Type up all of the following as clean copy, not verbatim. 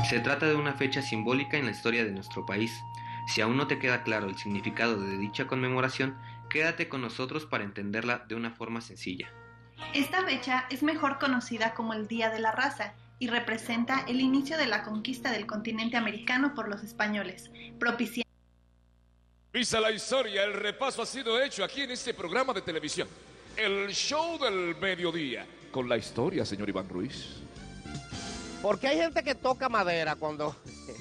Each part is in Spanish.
Se trata de una fecha simbólica en la historia de nuestro país. Si aún no te queda claro el significado de dicha conmemoración, quédate con nosotros para entenderla de una forma sencilla. Esta fecha es mejor conocida como el Día de la Raza y representa el inicio de la conquista del continente americano por los españoles, propiciando... Vista la historia, el repaso ha sido hecho aquí en este programa de televisión. El show del mediodía. Con la historia, señor Iván Ruiz. Porque hay gente que toca madera cuando...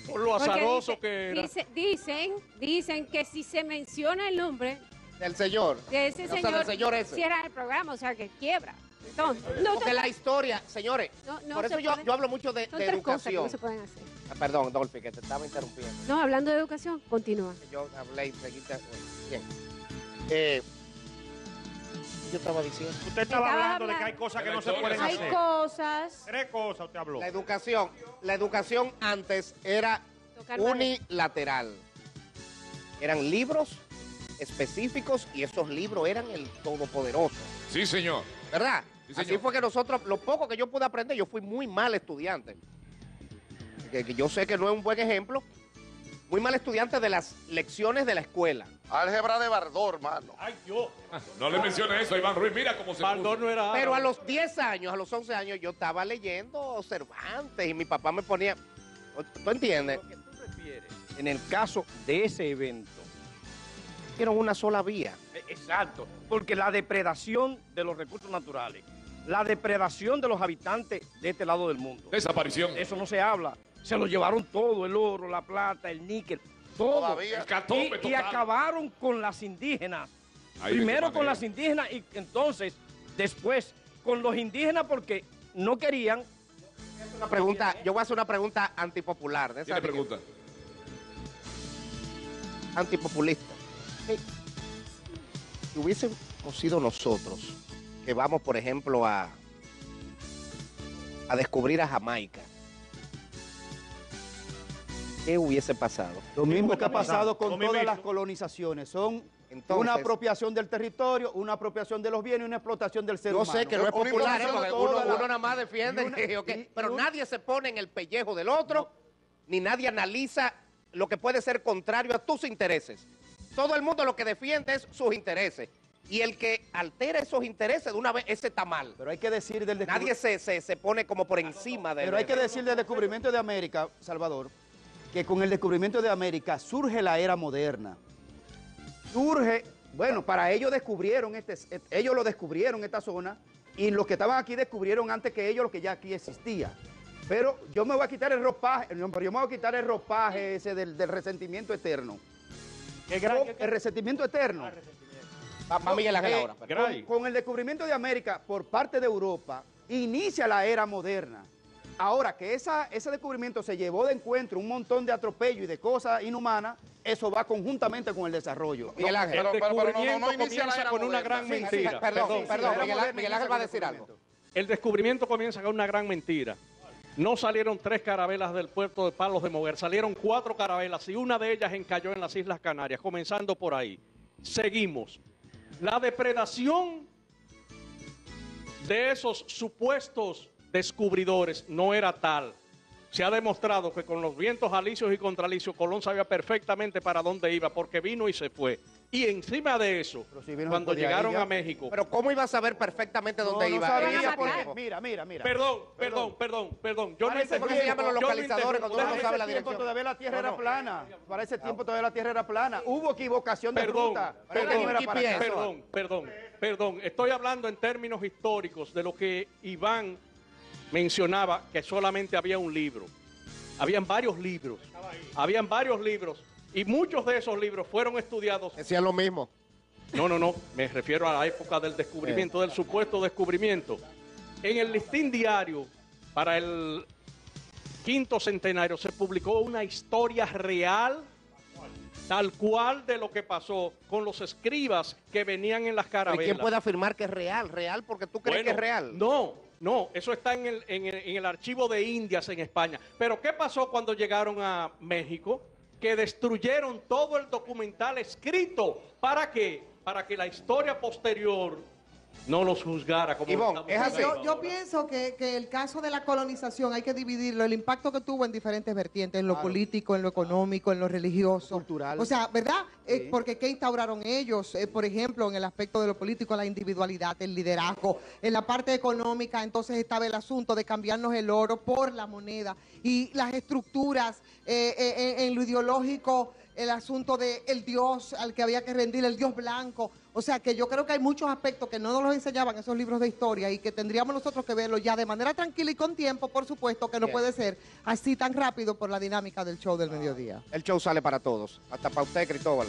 Por lo azaroso dice, que era. dicen que si se menciona el nombre del señor. de ese O sea, señor, del señor ese. cierra el programa, o sea, que quiebra. Entonces, Porque la historia, señores, por eso yo hablo mucho de son tres cosas que educación. no se pueden hacer. Perdón, Dolphy, que te estaba interrumpiendo. No, hablando de educación, continúa. Yo hablé y seguiste. Bien. Yo estaba diciendo. Usted estaba hablando de que hay cosas que no se pueden Hay hacer. cosas. Tres cosas usted habló. La educación antes era Tocar unilateral. Eran libros específicos y esos libros eran el todopoderoso. Sí, señor. ¿Verdad? Sí, señor. Así fue que nosotros, lo poco que yo pude aprender, yo fui muy mal estudiante. Que yo sé que no es un buen ejemplo. Muy mal estudiante de las lecciones de la escuela. Álgebra de Bardor, mano. Ay, yo. No le mencione eso a Iván Ruiz. Mira cómo se Baldor puso. no era Pero a árabe. los 10 años, a los 11 años, yo estaba leyendo Cervantes y mi papá me ponía... ¿Tú entiendes? Lo que tú refieres, en el caso de ese evento. Era una sola vía. Exacto, porque la depredación de los recursos naturales, la depredación de los habitantes de este lado del mundo. Desaparición. Eso no se habla. Se lo llevaron todo, el oro, la plata, el níquel, todo. Todavía. El catombe Y total. acabaron con las indígenas. Ahí de Primero qué con manera. las indígenas y entonces después con los indígenas porque no querían. Yo voy a hacer una pregunta antipopular. De esa ¿Tiene pregunta? Antipopulista. Si hubiésemos sido nosotros que vamos, por ejemplo, a descubrir a Jamaica, ¿qué hubiese pasado? Lo mismo que ha pasado con Lo todas mismito. las colonizaciones. Son Entonces- una apropiación del territorio, una apropiación de los bienes y una explotación del ser Yo humano. sé que no es Una popular, información porque de uno, toda la- uno nada más defiende, y una- ok, y pero un- nadie se pone en el pellejo del otro, ni nadie analiza lo que puede ser contrario a tus intereses. Todo el mundo lo que defiende es sus intereses. Y el que altera esos intereses de una vez, ese está mal. Pero hay que decir del Nadie se pone como por encima de... Pero hay que decir del descubrimiento de América, Salvador, que con el descubrimiento de América surge la era moderna. Surge, bueno, para ellos descubrieron ellos lo descubrieron esta zona y los que estaban aquí descubrieron antes que ellos lo que ya aquí existía. Pero yo me voy a quitar el ropaje, no, pero yo me voy a quitar el ropaje ese del resentimiento eterno. El resentimiento eterno. Va Miguel Ángel ahora. Gray. Con el descubrimiento de América por parte de Europa, inicia la era moderna. Ahora que ese descubrimiento se llevó de encuentro un montón de atropello y de cosas inhumanas, eso va conjuntamente con el desarrollo. Miguel Ángel. El Pero descubrimiento no inicia la comienza era con una moderna. gran Sí, mentira. Perdón, la era Miguel Ángel va a decir algo. El descubrimiento comienza con una gran mentira. No salieron 3 carabelas del puerto de Palos de Moguer, salieron 4 carabelas y una de ellas encalló en las Islas Canarias, comenzando por ahí. Seguimos. La depredación de esos supuestos descubridores no era tal. Se ha demostrado que con los vientos alisios y contralisios Colón sabía perfectamente para dónde iba porque vino y se fue. Y encima de eso, Pero si vino cuando por de ahí llegaron ya. a México... Pero ¿cómo iba a saber perfectamente dónde No iba? sabía Era porque, matar. mira. Perdón. Yo Para ese ¿Cómo se tiempo- llaman los yo no localizadores cuando uno no interrumpo. sabe la ese tiempo dirección? todavía la tierra No, era plana. Para ese tiempo todavía la tierra era plana. Hubo equivocación de Perdón, ruta. perdón, No era para acá. Perdón. Estoy hablando en términos históricos de lo que Iván mencionaba, que solamente había un libro. Habían varios libros. Y muchos de esos libros fueron estudiados. Decían lo mismo. No. Me refiero a la época del descubrimiento, del supuesto descubrimiento. En el Listín Diario, para el 5º centenario, se publicó una historia real, tal cual de lo que pasó con los escribas que venían en las ¿Y carabelas. quién puede afirmar que es real? ¿Real porque tú crees que es real? No, eso está en el archivo de Indias en España. Pero ¿qué pasó cuando llegaron a México? Que destruyeron todo el documental escrito. ¿Para qué? Para que la historia posterior no los juzgara como Ivonne, es así. Yo pienso que el caso de la colonización hay que dividirlo, el impacto que tuvo en diferentes vertientes, en lo político, en lo económico, en lo religioso. Cultural. O sea, ¿verdad? Sí. Porque ¿qué instauraron ellos? Por ejemplo, en el aspecto de lo político, la individualidad, el liderazgo. En la parte económica, entonces estaba el asunto de cambiarnos el oro por la moneda. Y las estructuras en lo ideológico, el asunto del Dios al que había que rendir, el Dios blanco. O sea, que yo creo que hay muchos aspectos que no nos los enseñaban esos libros de historia y que tendríamos nosotros que verlo ya de manera tranquila y con tiempo, por supuesto, que no puede ser así tan rápido por la dinámica del show del mediodía. El show sale para todos, hasta para usted, Cristóbal.